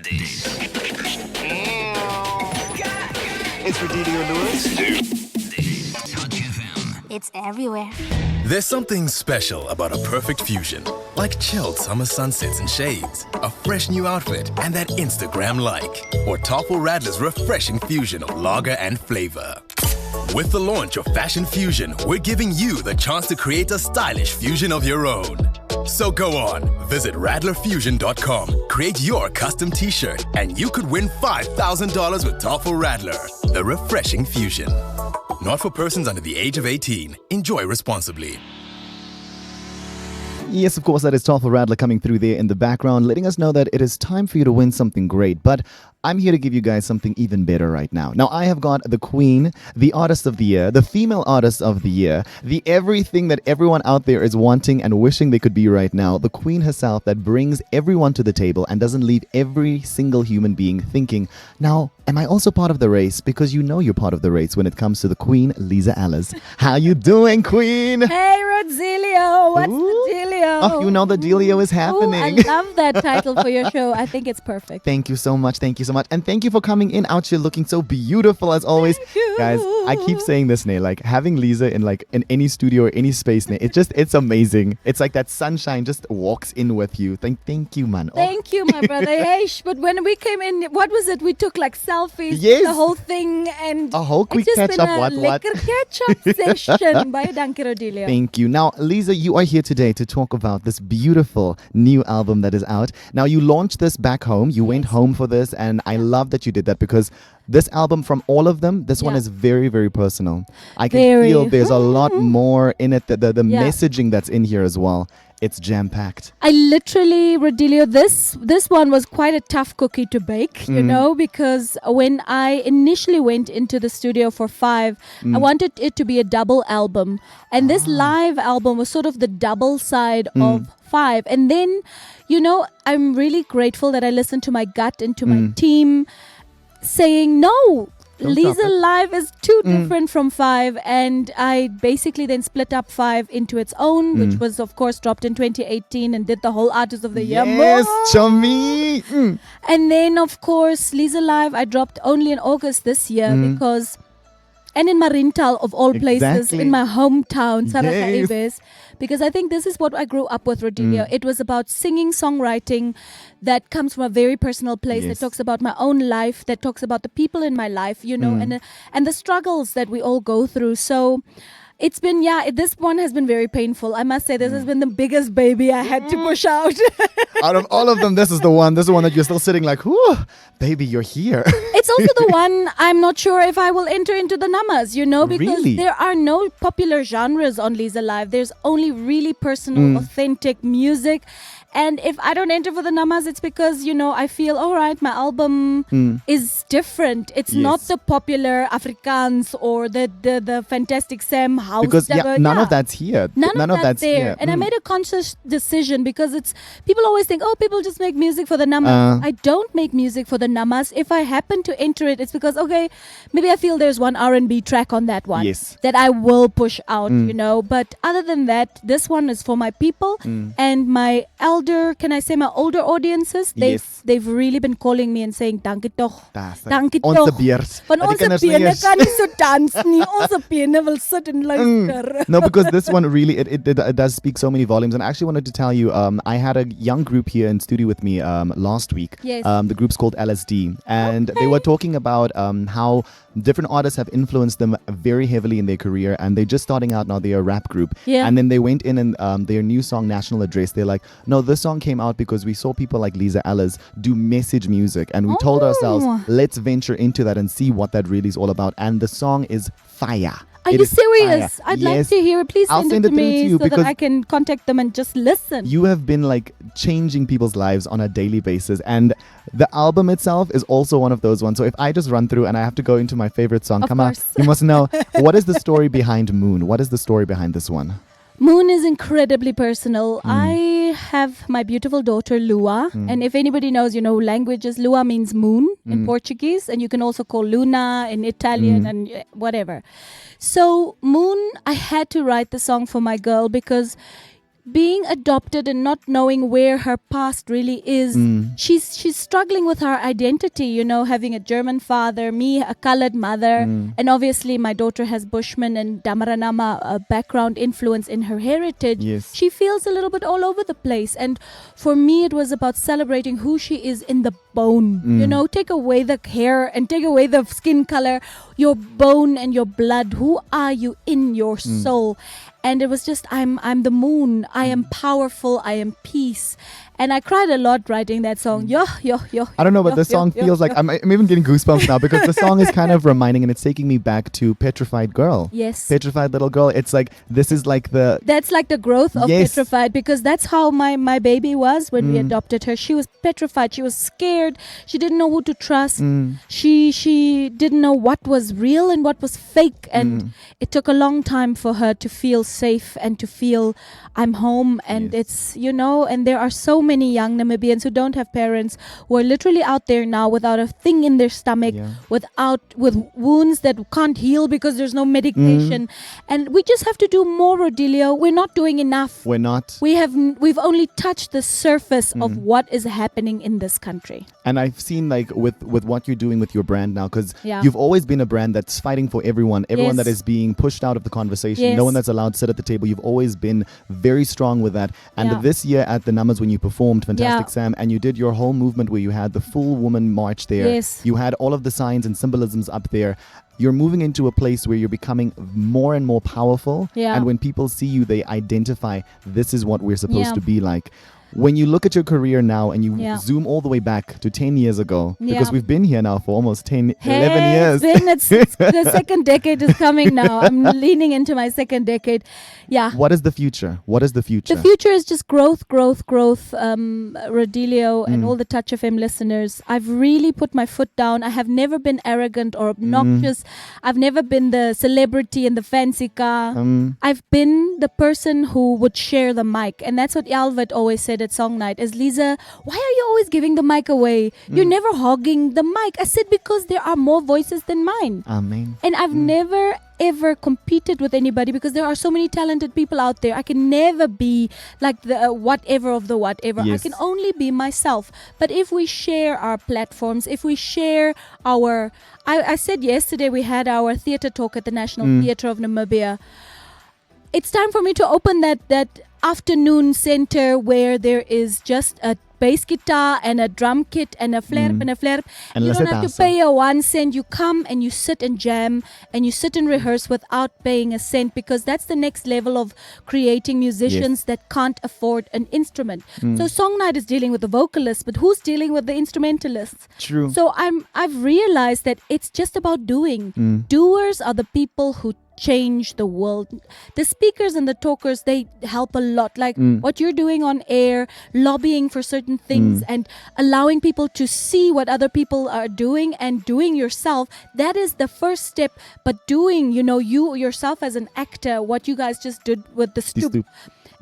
It's Rodelio Lewis. It's everywhere. There's something special about a perfect fusion. Like chilled summer sunsets and shades, a fresh new outfit, and that Instagram like. Or Toffel Radler's refreshing fusion of lager and flavor. With the launch of Fashion Fusion, we're giving you the chance to create a stylish fusion of your own. So go on, visit RadlerFusion.com, create your custom t-shirt, and you could win $5,000 with Toffel Radler, the refreshing fusion. Not for persons under the age of 18. Enjoy responsibly. Yes, of course, that is Toffel Radler coming through there in the background, letting us know that it is time for you to win something great. But I'm here to give you guys something even better right now. Now, I have got the Queen, the Artist of the Year, the Female Artist of the Year, the everything that everyone out there is wanting and wishing they could be right now, the Queen herself that brings everyone to the table and doesn't leave every single human being thinking, now, am I also part of the race? Because you know you're part of the race when it comes to the Queen, Lize Ehlers. How you doing, Queen? Hey, Rodelio, what's the dealio? Oh, you know the dealio is happening. I love that title for your show. I think it's perfect. Thank you so much. Thank you so much. And thank you for coming in out here looking so beautiful as always. Guys, I keep saying this, Nay, like having Lize in any studio or any space, Nay, it's amazing. It's like that sunshine just walks in with you. Thank you, man. Thank you, my brother. Hey, but when we came in, what was it? We took like selfies, Yes. the whole thing, and A whole quick it's just catch been up, a what? lekker catch-up session. Bye, dankie, Rodelio. Thank you. Now, Lize, you are here today to talk about this beautiful new album that is out. Now, you launched this back home. You went home for this, and I love that you did that because this album, from all of them, this one Yeah. is very, very personal. I can Very. feel there's a lot more in it. The Yeah. messaging that's in here as well. It's jam-packed. I literally, Rodelio, this one was quite a tough cookie to bake, you know, because when I initially went into the studio for Five, I wanted it to be a double album. And this live album was sort of the double side of Five. And then, you know, I'm really grateful that I listened to my gut and to my team saying, no, Don't Lize stop it. Live is too different from Five, and I basically then split up Five into its own, which was of course dropped in 2018 and did the whole Artist of the Year. Yes, More. chummy. And then of course Lize Live I dropped only in August this year because, and in Marintal of all places, Exactly. in my hometown, Sarasa Yes. Ibes, because I think this is what I grew up with, Rodelio. It was about singing, songwriting that comes from a very personal place, Yes. that talks about my own life, that talks about the people in my life, you know, and the struggles that we all go through. So it's been, this one has been very painful. I must say this has been the biggest baby I had to push out. Out of all of them, this is the one that you're still sitting like, whew, baby, you're here. It's also the one I'm not sure if I will enter into the numbers, you know, because Really? there are no popular genres on Lize Live. There's only really personal, authentic music. And if I don't enter for the numbers, it's because, you know, I feel, all right, my album is different. It's not Yes. the popular Afrikaans or the Fantastic Sam house. Because none Yeah. of that's here. None of that's there. here. And I made a conscious decision because it's, people always think, oh, people just make music for the numbers. I don't make music for the numbers. If I happen to enter it, it's because, okay, maybe I feel there's one R&B track on that one Yes. that I will push out, you know. But other than that, this one is for my people and my can I say my older audiences? Yes. They've really been calling me and saying, dankie toch. That's it. Dankie Onze toch. beers. Van Dat die onze kinders nie bene eens- kan nie so dans nie. Onze bene wil sit en luister. No, because this one really, it does speak so many volumes. And I actually wanted to tell you, I had a young group here in studio with me last week. Yes. The group's called LSD. And they were talking about how different artists have influenced them very heavily in their career. And they're just starting out now. They're a rap group. Yeah. And then they went in and their new song, National Address, they're like, no, this song came out because we saw people like Lize Ehlers do message music. And we told ourselves, let's venture into that and see what that really is all about. And the song is fire. Are It you is serious? fire. I'd like Yes. to hear it. Please I'll send send it it to through to me you so that because I can contact them and just listen. You have been like changing people's lives on a daily basis, and the album itself is also one of those ones. So if I just run through and I have to go into my favorite song, Of come on, course. you must know, what is the story behind Moon? What is the story behind this one? Moon is incredibly personal. I have my beautiful daughter Lua, and if anybody knows, you know, languages, Lua means moon in Portuguese, and you can also call Luna in Italian and whatever. So Moon, I had to write the song for my girl because being adopted and not knowing where her past really is. She's struggling with her identity, having a German father, me, a colored mother, and obviously my daughter has Bushman and Damaranama background influence in her heritage. Yes. She feels a little bit all over the place. And for me, it was about celebrating who she is in the bone. Take away the hair and take away the skin color, your bone and your blood. Who are you in your soul? And it was just, I'm the moon. I am powerful. I am peace. And I cried a lot writing that song. I don't know, but this song feels like I'm even getting goosebumps now because the song is kind of reminding and it's taking me back to Petrified Girl. Yes. Petrified Little Girl. It's like, this is like the... That's like the growth of Yes. Petrified, because that's how my baby was when we adopted her. She was petrified. She was scared. She didn't know who to trust. She didn't know what was real and what was fake. And it took a long time for her to feel safe and to feel I'm home. And it's, and there are so many young Namibians who don't have parents, who are literally out there now without a thing in their stomach, with wounds that can't heal because there's no medication. And we just have to do more, Rodelio. We're not doing enough. We're not. We've only touched the surface of what is happening in this country. And I've seen like with what you're doing with your brand now, because Yeah. you've always been a brand that's fighting for everyone Yes. that is being pushed out of the conversation, Yes. no one that's allowed to sit at the table. You've always been very strong with that. And Yeah. this year at the Numbers, when you performed Fantastic Yeah. Sam, and you did your whole movement where you had the full woman march there, Yes. you had all of the signs and symbolisms up there. You're moving into a place where you're becoming more and more powerful. Yeah. And when people see you, they identify this is what we're supposed Yeah. to be like. When you look at your career now and you Yeah. zoom all the way back to 10 years ago, because Yeah. we've been here now for almost 11 years. It's the second decade is coming now. I'm leaning into my second decade. Yeah. What is the future? What is the future? The future is just growth, Rodelio, and all the Touch FM listeners. I've really put my foot down. I have never been arrogant or obnoxious. I've never been the celebrity in the fancy car. I've been the person who would share the mic. And that's what Alvert always said at Song Night, is, Lize, why are you always giving the mic away? You're never hogging the mic. I said, because there are more voices than mine. Amen. And I've never ever competed with anybody, because there are so many talented people out there. I can never be like the whatever of the whatever. Yes. I can only be myself. But if we share our platforms, if we share our... I said yesterday we had our theatre talk at the National Theatre of Namibia. It's time for me to open that afternoon center where there is just a bass guitar and a drum kit and a flare and a flare. And You don't have to lesetazo. pay a 1 cent. You come and you sit and jam and you sit and rehearse without paying a cent, because that's the next level of creating musicians that can't afford an instrument. So Song Night is dealing with the vocalists, but who's dealing with the instrumentalists? True. So I've realized that it's just about doing. Doers are the people who change the world. The speakers and the talkers, they help a lot. Like what you're doing on air, lobbying for certain things and allowing people to see what other people are doing and doing yourself. That is the first step. But doing, you yourself as an actor, what you guys just did with the stoop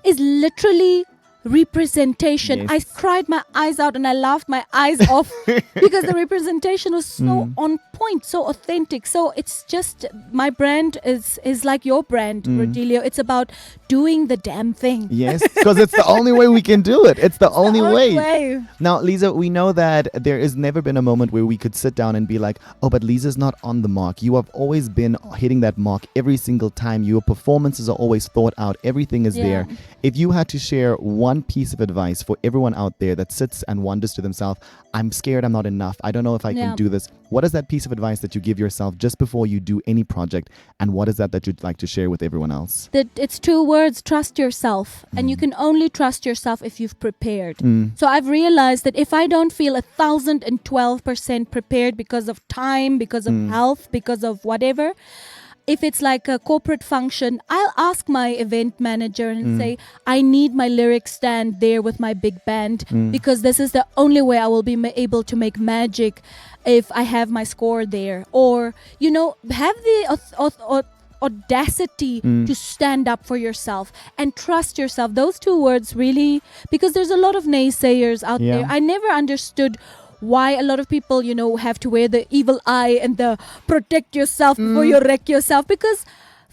is literally representation. Yes. I cried my eyes out and I laughed my eyes off because the representation was so on point, so authentic. So it's just, my brand is like your brand, Rodelio. It's about doing the damn thing. Yes, because it's the only way we can do it. It's the only way. way. Now, Lize, we know that there has never been a moment where we could sit down and be like, oh, but Lisa's not on the mark. You have always been hitting that mark every single time. Your performances are always thought out. Everything is there. If you had to share one piece of advice for everyone out there that sits and wonders to themselves, I'm scared I'm not enough. I don't know if I can do this. What is that piece of advice that you give yourself just before you do any project? And what is that you'd like to share with everyone else? It's 2 words: trust yourself. And you can only trust yourself if you've prepared. So I've realized that if I don't feel 1,012% prepared because of time, because of health, because of whatever, if it's like a corporate function, I'll ask my event manager and say, I need my lyric stand there with my big band because this is the only way I will be able to make magic if I have my score there. Or, have the audacity to stand up for yourself and trust yourself. Those 2 words really, because there's a lot of naysayers out there. I never understood why a lot of people, have to wear the evil eye and the protect yourself before you wreck yourself, because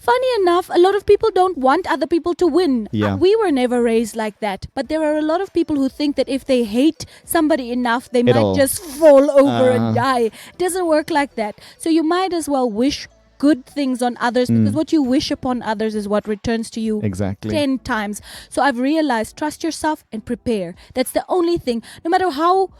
funny enough, a lot of people don't want other people to win. Yeah. We were never raised like that. But there are a lot of people who think that if they hate somebody enough, they might It'll- just fall over and die. It doesn't work like that. So you might as well wish good things on others because what you wish upon others is what returns to you Exactly. 10 times. So I've realized, trust yourself and prepare. That's the only thing. No matter how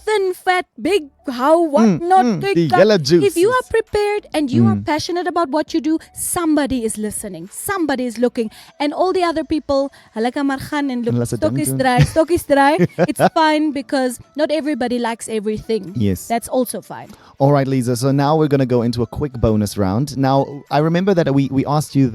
thin, fat, big, how, what, not, the big, yellow if you are juices. prepared and you are passionate about what you do, somebody is listening. Somebody is looking. And all the other people, "Halaka maar gaan en look, Unless it stok is doesn't. dry, stok is dry." It's fine because not everybody likes everything. Yes. That's also fine. All right, Lize. So now we're going to go into a quick bonus round. Now, I remember that we asked you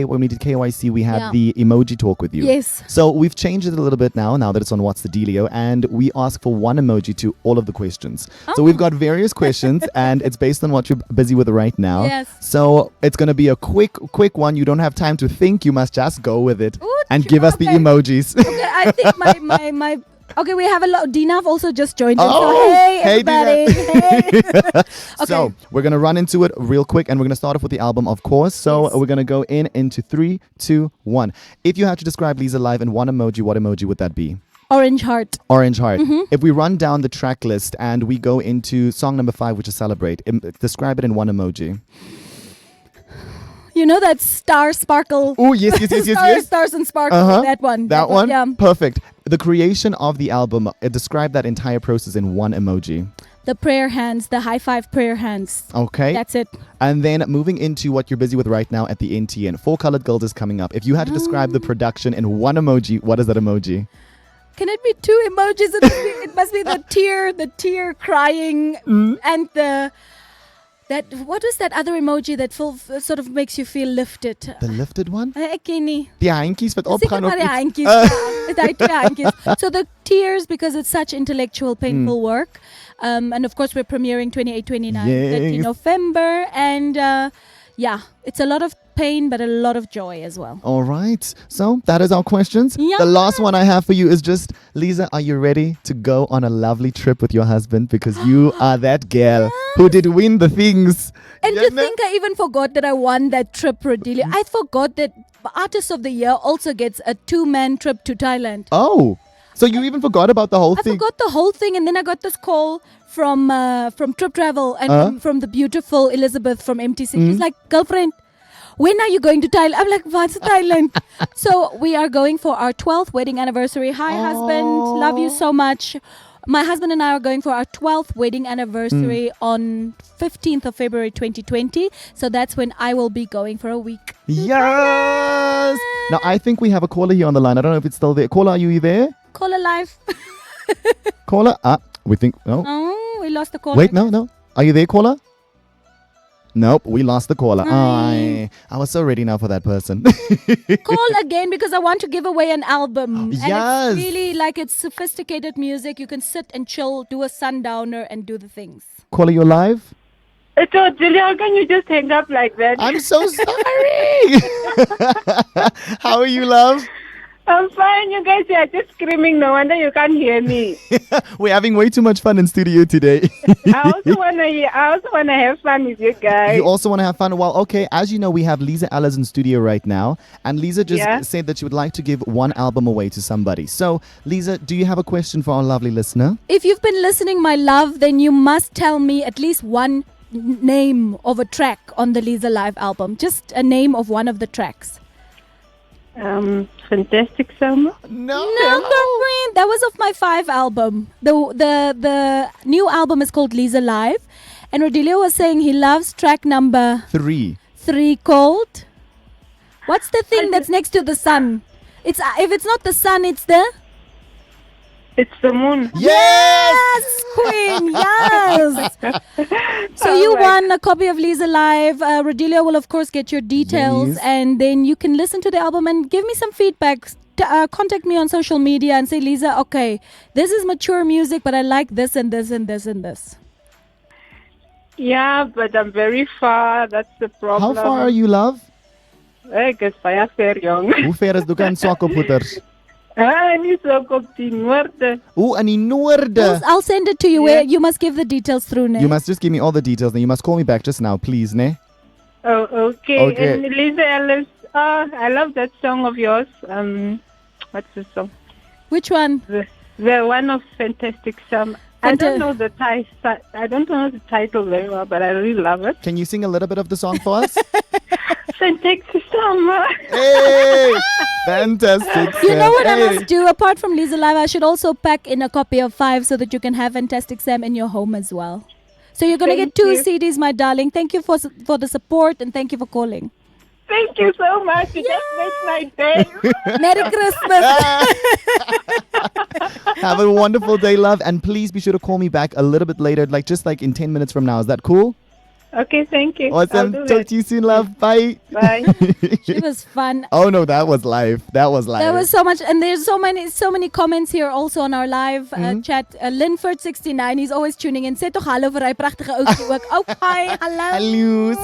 when we did KYC, we had Yeah. the emoji talk with you. Yes. So we've changed it a little bit now that it's on What's the Dealio, and we ask for one emoji to all of the questions. So we've got various questions, and it's based on what you're busy with right now. Yes. So it's going to be a quick one. You don't have time to think. You must just go with it Ooh, and give us the okay. emojis. Okay, I think my okay, we have a lot. Dina also just joined in. Oh, So hey, hey, everybody. Hey. Okay. So we're going to run into it real quick, and we're going to start off with the album, of course. So Yes. we're going to go into 3, 2, 1. If you had to describe Lize live in one emoji, what emoji would that be? Orange heart. Orange heart. If we run down the track list and we go into song number 5, which is Celebrate, describe it in one emoji. You know that star sparkle. Oh, yes. Stars and sparkle. Uh-huh. That one. That one? Yeah. Perfect. The creation of the album, describe that entire process in one emoji. The prayer hands, the high five prayer hands. Okay. That's it. And then moving into what you're busy with right now at the NTN. 4 Colored Girls is coming up. If you had to describe the production in one emoji, what is that emoji? Can it be 2 emojis? It must be the tear crying, and what was that other emoji that sort of makes you feel lifted? The lifted one? Ek ken nie. Die handjies wat Seker opgaan maar op die iets. handjies, ja. Daai twee handjies. So the tears, because it's such intellectual, painful work. And of course, we're premiering 28, 29, 30 Yes. November. And yeah, it's a lot of pain, but a lot of joy as well. All right. So that is our questions. Yeah. The last one I have for you is just, Lize, are you ready to go on a lovely trip with your husband? Because you are that girl who did win the things. And Yeah, to no? think I even forgot that I won that trip, Rodelio. I forgot that Artist of the Year also gets a 2-man trip to Thailand. Oh, so you even forgot about the whole I thing? forgot the whole thing, and then I got this call from Trip Travel and from the beautiful Elizabeth from MTC. She's like, "Girlfriend, when are you going to Thailand?" I'm like, "What's Thailand?" So we are going for our 12th wedding anniversary. Hi, husband. Love you so much. My husband and I are going for our 12th wedding anniversary on 15th of February 2020. So that's when I will be going for a week. Yes. Now, I think we have a caller here on the line. I don't know if it's still there. Caller, are you there? Call alive. Caller? We think, no. Oh, we lost the call. Wait, no. Are you there, caller? Nope, we lost the caller. I was so ready now for that person. Call again because I want to give away an album. Yes. And it's really like it's sophisticated music. You can sit and chill, do a sundowner and do the things. Caller, you're live? So, Julia, how can you just hang up like that? I'm so sorry. How are you, love? I'm fine. You guys are just screaming. No wonder you can't hear me. We're having way too much fun in studio today. I also wanna have fun with you guys. You also want to have fun? Well, okay, as you know, we have Lize Ehlers in studio right now. And Lize just Yeah. said that she would like to give one album away to somebody. So, Lize, do you have a question for our lovely listener? If you've been listening, my love, then you must tell me at least one name of a track on the Lize Live album. Just a name of one of the tracks. Fantastic summer. No. No, girlfriend. That was of my 5 album. The new album is called Lize Live. And Rodelio was saying he loves track number 3. 3 called. What's the thing that's next to the sun? It's if it's not the sun, it's the It's the moon. Yes! Queen. Yes. So you won a copy of Lize Live. Rodelio will of course get your details, Yes. and then you can listen to the album and give me some feedback. Contact me on social media and say, Lize, okay, this is mature music, but I like this and this and this and this. Yeah, but I'm very far. That's the How problem. far are you, love? Ek is baie ver jong. Hoe ver is Dukan Swakoputers? Nie so op die noorde. Ooh, in die noorde. I'll send it to you. Yeah. Where you must give the details through, ne? You must just give me all the details. Then you must call me back just now, please, ne? Oh, okay. Okay. And Lize Ehlers, I love that song of yours. What's the song? Which one? The one of Fantastic Sam. I don't know the title. I don't know the title very well, but I really love it. Can you sing a little bit of the song for us? Fantastic Sam. Hey! Fantastic. You know what I Hey. must do? Apart from Lize Live, I should also pack in a copy of 5 so that you can have Fantastic Sam in your home as well. So you're going to get Thank 2 you. CDs, my darling. Thank you for the support and thank you for calling. Thank you so much. It just makes my day. Merry Christmas. Have a wonderful day, love. And please be sure to call me back a little bit later, just like in 10 minutes from now. Is that cool? Okay, thank you. Awesome. I'll do Talk that. to you soon, love. Bye. Bye. It was fun. Oh, no, that was live. That was live. There was so much, and there's so many comments here also on our live chat. Linford69, he's always tuning in. Sê toch hallo vir hy pragtige ouetjie ook. Okay, hello. Hallo.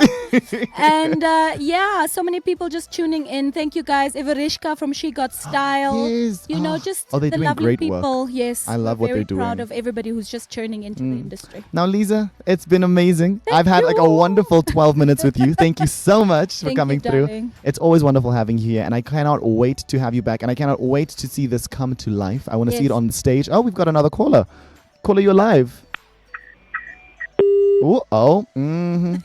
And yeah, so many people just tuning in. Thank you guys. Everishka from She Got Style. Yes. You know, just Oh, they're the doing lovely great work. people. Yes. I love we're what they're very proud doing. of everybody who's just churning into the industry. Now, Lisa, it's been amazing. Thank I've had like a you. wonderful 12 minutes with you. Thank you so much for Thank you, coming through. darling. It's always wonderful having you here, and I cannot wait to have you back, and I cannot wait to see this come to life. I want to see it Yes. on the stage. Oh, we've got another caller. Caller, you're live.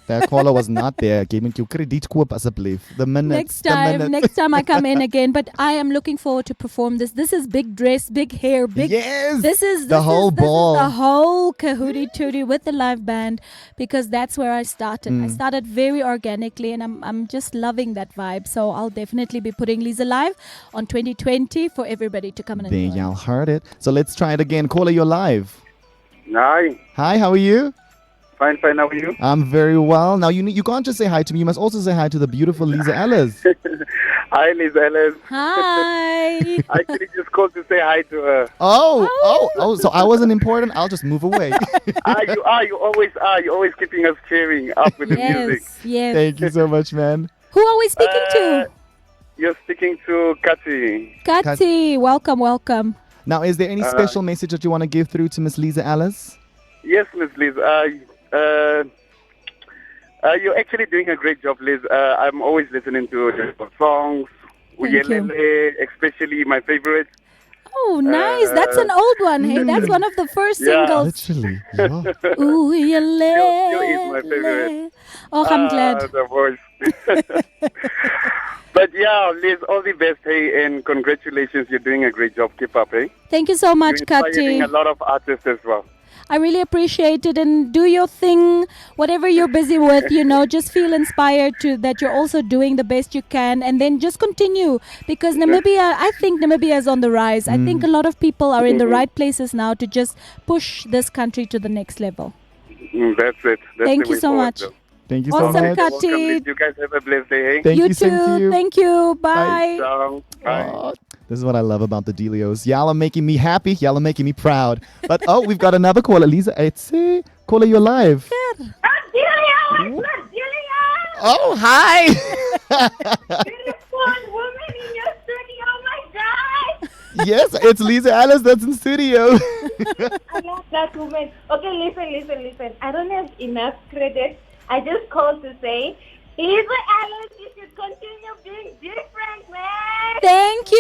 That caller was not there. Gee met jou krediet koop asseblief. The minutes. Next time I come in again. But I am looking forward to perform this. This is big dress, big hair, big. Yes. This is the whole this is ball. the whole Kahootie Tootie with the live band, because that's where I started. I started very organically, and I'm just loving that vibe. So I'll definitely be putting Lisa live on 2020 for everybody to come and There, enjoy. y'all heard it. So let's try it again. Caller, you're live. Hi. Hi, how are you? Fine, how are you? I'm very well. Now, you can't just say hi to me. You must also say hi to the beautiful Lize Ehlers. Hi, Lize Ehlers. Hi. I actually just called to say hi to her. Oh, so I wasn't important. I'll just move away. You always are. You're always keeping us cheering up with the music. Yes. Thank you so much, man. Who are we speaking to? You're speaking to Kati. Kati. Welcome. Now, is there any special message that you want to give through to Miss Lize Ehlers? Yes, Miss Liz. You're actually doing a great job, Liz. I'm always listening to your songs. Thank you. Uyelele, especially my favorite. Oh, nice. That's an old one. Hey, that's one of the first Yeah. singles. Literally. Yeah. Ooh, Still is my favorite. Oh, I'm glad. The voice. But yeah, Liz, all the best, hey, and congratulations. You're doing a great job. Keep up, hey. Thank you so much, You're inspiring a Kati. lot of artists as well. I really appreciate it, and do your thing, whatever you're busy with, just feel inspired to that you're also doing the best you can, and then just continue, because I think Namibia is on the rise. I think a lot of people are in the right places now to just push this country to the next level. That's it. That's Thank the you way so forward, much. though. Thank you so Awesome, much. Kat. Welcome, Liz. You guys have a blessed day, hey? Thank you, You same to too. you. Thank you. Bye. Ciao. Bye. Oh, this is what I love about the Delios. Y'all are making me happy. Y'all are making me proud. But we've got another caller. Lisa, caller, you're live. Delia! Oh, hi. Beautiful woman in your studio, my God! Yes, it's Lize Ehlers that's in studio. I love that woman. Okay, listen. I don't have enough credit. I just called to say, Lize Ehlers, you should continue being different, man. Thank you.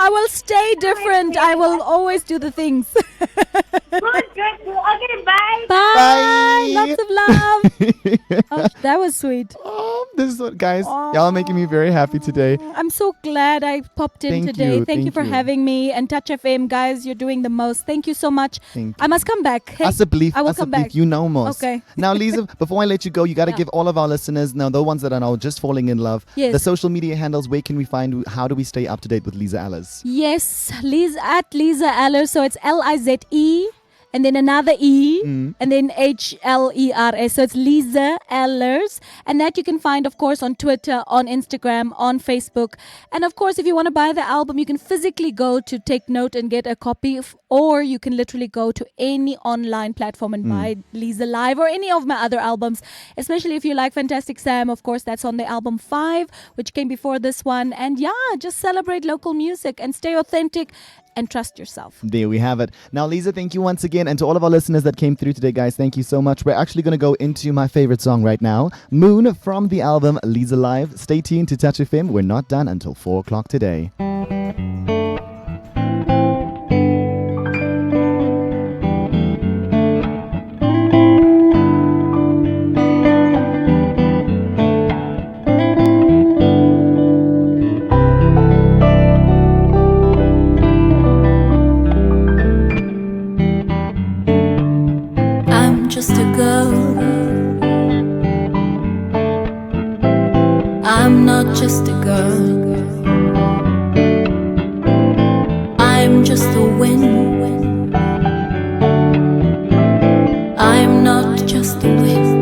I will stay different. I will always do the things. Good. Okay, bye. Bye. Lots of love. Oh, that was sweet. This is what, guys, y'all are making me very happy today. I'm so glad I popped in Thank today. you, Thank you thank for you. having me. And Touch FM, guys, you're doing the most. Thank you so much. Thank I must come back. Hey, Asseblief, I will come back. you know most. Okay. Now, Lisa, before I let you go, you got to Yeah. give all of our listeners, now the ones that are now just falling in love, Yes. the social media handles. Where can we find, how do we stay up to date with Lize Ehlers? Yes, Lize at Lize Ehlers. So it's Lize. And then another E, and then HLERS. So it's Lize Ehlers. And that you can find, of course, on Twitter, on Instagram, on Facebook. And of course, if you want to buy the album, you can physically go to Take Note and get a copy, or you can literally go to any online platform and buy Lize Live or any of my other albums. Especially if you like Fantastic Sam, of course, that's on the album 5, which came before this one. And yeah, just celebrate local music and stay authentic and trust yourself. There we have it. Now, Lize, thank you once again. And to all of our listeners that came through today, guys, thank you so much. We're actually going to go into my favorite song right now, Moon, from the album Lize Live. Stay tuned to Touch FM. We're not done until 4 o'clock today. Just a girl. I'm not just a girl. I'm just the wind. I'm not just the wind.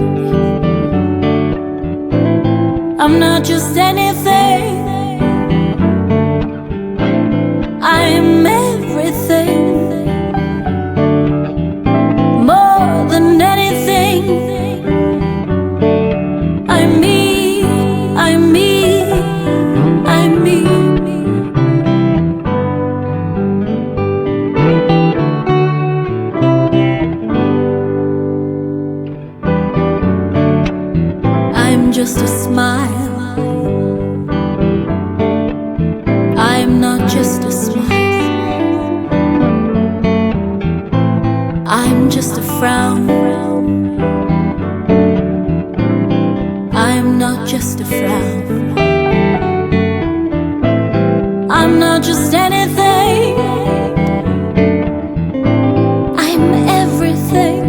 I'm not just anything. I'm everything. Just a smile. I'm not just a smile. I'm just a frown. I'm not just a frown. I'm not just anything. I'm everything.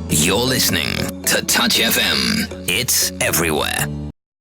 You're listening to Touch FM. It's everywhere.